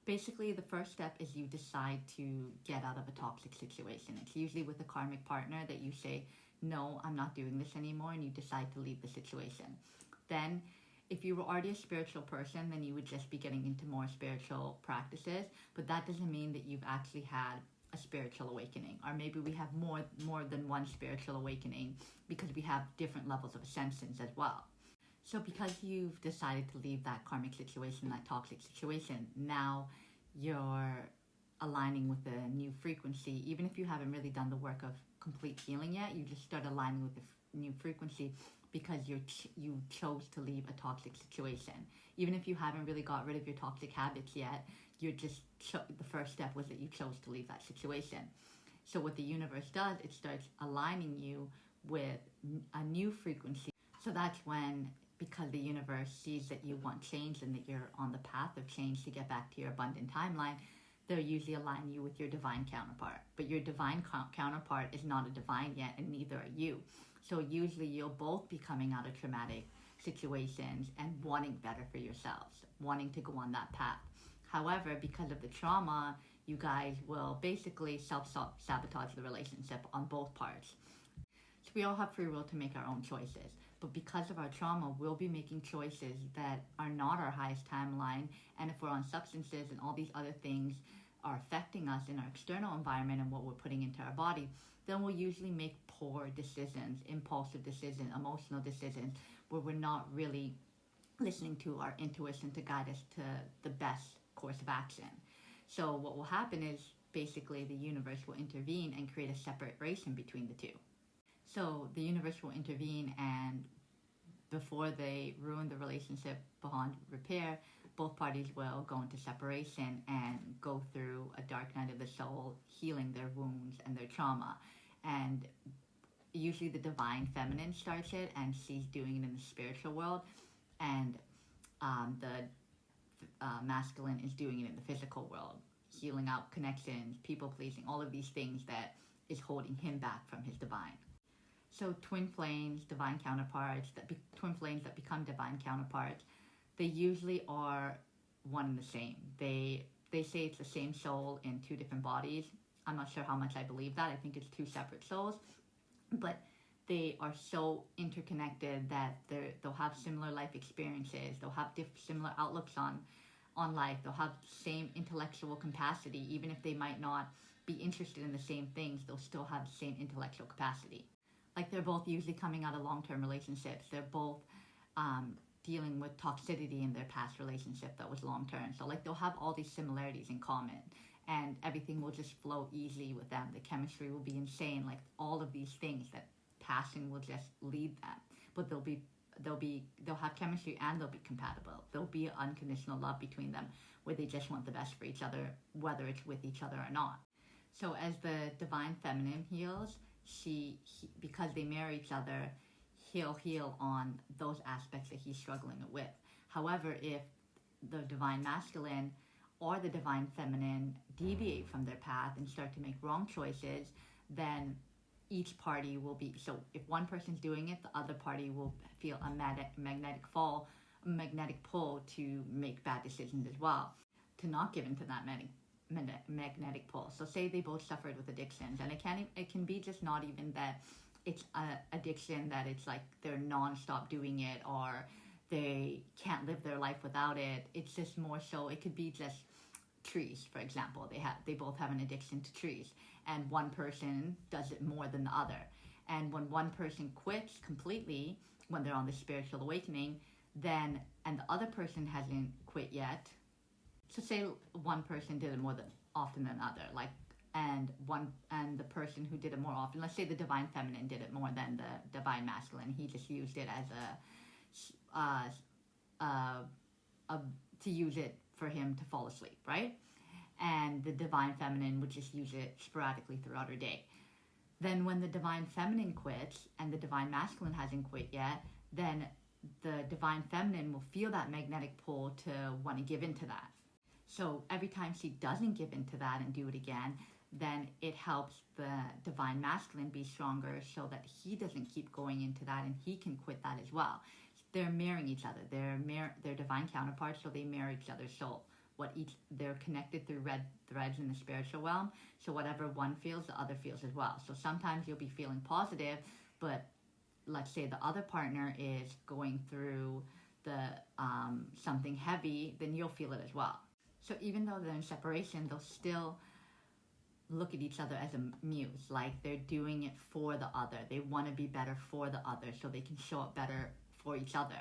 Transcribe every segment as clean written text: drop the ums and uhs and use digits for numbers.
Basically, the first step is you decide to get out of a toxic situation. It's usually with a karmic partner that you say, no, I'm not doing this anymore, and you decide to leave the situation. Then, if you were already a spiritual person, then you would just be getting into more spiritual practices, but that doesn't mean that you've actually had a spiritual awakening. Or maybe we have more than one spiritual awakening because we have different levels of ascensions as well. So because you've decided to leave that karmic situation, that toxic situation, now you're aligning with a new frequency. Even if you haven't really done the work of complete healing yet, you just start aligning with the new frequency because you chose to leave a toxic situation. Even if you haven't really got rid of your toxic habits yet, you're just the first step was that you chose to leave that situation. So what the universe does, it starts aligning you with a new frequency. So that's when, because the universe sees that you want change and that you're on the path of change to get back to your abundant timeline, they'll usually align you with your divine counterpart. But your divine counterpart is not a divine yet, and neither are you. So usually you'll both be coming out of traumatic situations and wanting better for yourselves, wanting to go on that path. However, because of the trauma, you guys will basically self-sabotage the relationship on both parts. So we all have free will to make our own choices. But because of our trauma, we'll be making choices that are not our highest timeline. And if we're on substances and all these other things are affecting us in our external environment and what we're putting into our body, then we'll usually make poor decisions, impulsive decisions, emotional decisions, where we're not really listening to our intuition to guide us to the best course of action. So what will happen is basically the universe will intervene and create a separation between the two. So the universe will intervene, and before they ruin the relationship beyond repair, both parties will go into separation and go through a dark night of the soul, healing their wounds and their trauma. And usually the divine feminine starts it, and she's doing it in the spiritual world, and the masculine is doing it in the physical world, healing out connections, people pleasing, all of these things that is holding him back from his divine. So twin flames, divine counterparts, twin flames that become divine counterparts, they usually are one and the same. They say it's the same soul in two different bodies. I'm not sure how much I believe that. I think it's two separate souls, but they are so interconnected that they'll have similar life experiences. They'll have similar outlooks on life. They'll have the same intellectual capacity. Even if they might not be interested in the same things, they'll still have the same intellectual capacity. Like, they're both usually coming out of long-term relationships. They're both dealing with toxicity in their past relationship that was long-term. So like, they'll have all these similarities in common, and everything will just flow easily with them. The chemistry will be insane. Like, all of these things, that passion will just lead them. But they'll have chemistry, and they'll be compatible. There'll be unconditional love between them, where they just want the best for each other, whether it's with each other or not. So as the divine feminine heals, because they marry each other, he'll heal on those aspects that he's struggling with. However, if the divine masculine or the divine feminine deviate from their path and start to make wrong choices, then each party will be, so if one person's doing it, the other party will feel a magnetic pull to make bad decisions as well, to not give into that magnetic pull. So say they both suffered with addictions, and it can be just not even that it's addiction, that it's like they're non-stop doing it, or they can't live their life without it. It's just more so, it could be just trees, for example. They both have an addiction to trees, and one person does it more than the other. And when one person quits completely, when they're on the spiritual awakening, and the other person hasn't quit yet, so say one person did it more often than other, and the person who did it more often, let's say the divine feminine did it more than the divine masculine. He just used it to use it for him to fall asleep, right? And the divine feminine would just use it sporadically throughout her day. Then when the divine feminine quits and the divine masculine hasn't quit yet, then the divine feminine will feel that magnetic pull to want to give into that. So every time she doesn't give into that and do it again, then it helps the divine masculine be stronger, so that he doesn't keep going into that and he can quit that as well. They're marrying each other. They're divine counterparts, so they marry each other's soul. they're connected through red threads in the spiritual realm. So whatever one feels, the other feels as well. So sometimes you'll be feeling positive, but let's say the other partner is going through the something heavy, then you'll feel it as well. So even though they're in separation, they'll still look at each other as a muse, like they're doing it for the other. They want to be better for the other so they can show up better for each other.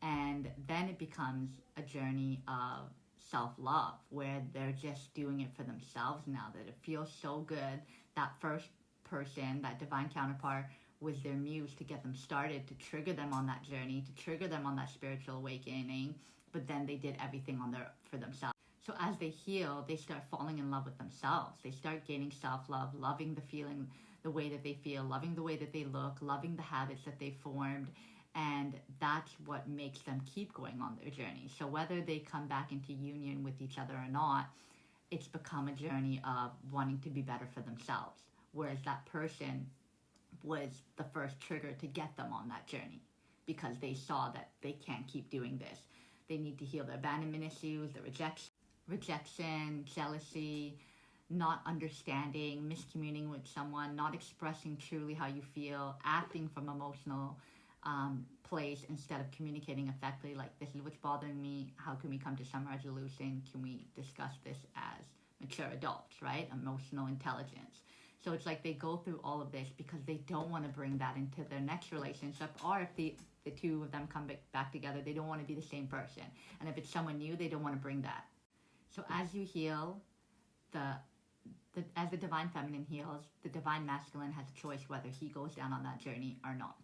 And then it becomes a journey of self-love where they're just doing it for themselves now, that it feels so good. That first person, that divine counterpart, was their muse to get them started, to trigger them on that journey, to trigger them on that spiritual awakening, but then they did everything for themselves. So as they heal, they start falling in love with themselves. They start gaining self-love, loving the feeling, the way that they feel, loving the way that they look, loving the habits that they formed. And that's what makes them keep going on their journey. So whether they come back into union with each other or not, it's become a journey of wanting to be better for themselves. Whereas that person was the first trigger to get them on that journey because they saw that they can't keep doing this. They need to heal their abandonment issues, the rejection, jealousy, not understanding, miscommunicating with someone, not expressing truly how you feel, acting from emotional place instead of communicating effectively, like, this is what's bothering me, how can we come to some resolution, can we discuss this as mature adults, right? Emotional intelligence. So it's like they go through all of this because they don't want to bring that into their next relationship, or if the two of them come back together, they don't want to be the same person. And if it's someone new, they don't want to bring that. So as you heal, as the divine feminine heals, the divine masculine has a choice whether he goes down on that journey or not.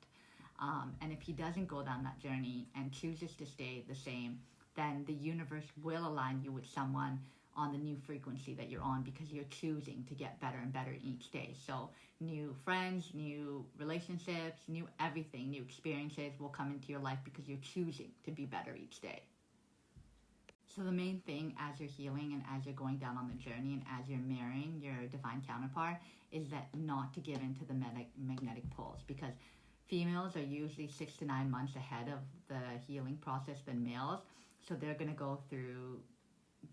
And if he doesn't go down that journey and chooses to stay the same, then the universe will align you with someone on the new frequency that you're on, because you're choosing to get better and better each day. So new friends, new relationships, new everything, new experiences will come into your life because you're choosing to be better each day. So the main thing as you're healing and as you're going down on the journey and as you're marrying your divine counterpart is that not to give into the magnetic poles, because females are usually 6 to 9 months ahead of the healing process than males. So they're going to go through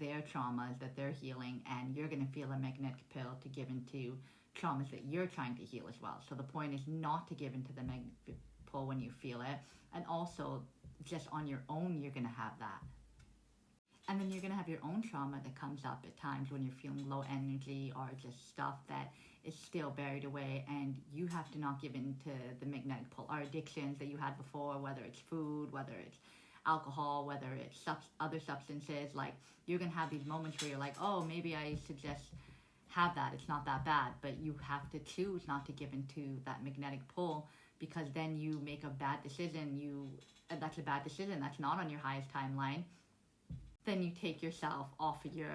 their traumas that they're healing, and you're going to feel a magnetic pull to give into traumas that you're trying to heal as well. So the point is not to give into the magnetic pull when you feel it, and also just on your own you're going to have that. And then you're going to have your own trauma that comes up at times when you're feeling low energy or just stuff that is still buried away, and you have to not give in to the magnetic pull or addictions that you had before, whether it's food, whether it's alcohol, whether it's other substances. Like, you're going to have these moments where you're like, oh, maybe I should just have that, it's not that bad, but you have to choose not to give into that magnetic pull, because then you make a bad decision, that's a bad decision, that's not on your highest timeline. Then you take yourself off of your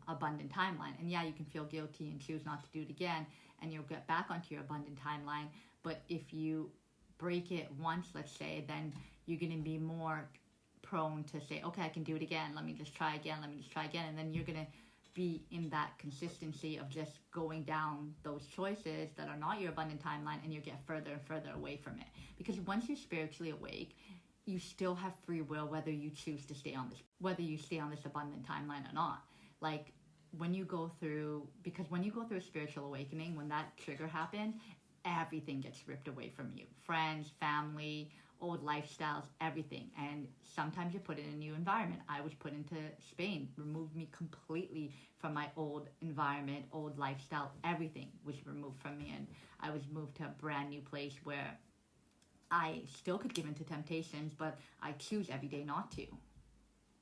abundant timeline. And yeah, you can feel guilty and choose not to do it again, and you'll get back onto your abundant timeline. But if you break it once, let's say, then you're going to be more prone to say, okay, I can do it again, let me just try again, and then you're going to be in that consistency of just going down those choices that are not your abundant timeline, and you get further and further away from it. Because once you're spiritually awake, you still have free will whether you choose to stay on this abundant timeline or not. Like, when you go through a spiritual awakening, when that trigger happens, everything gets ripped away from you. Friends, family, old lifestyles, everything. And sometimes you're put in a new environment. I was put into Spain, removed me completely from my old environment, old lifestyle, everything was removed from me. And I was moved to a brand new place where I still could give into temptations, but I choose every day not to.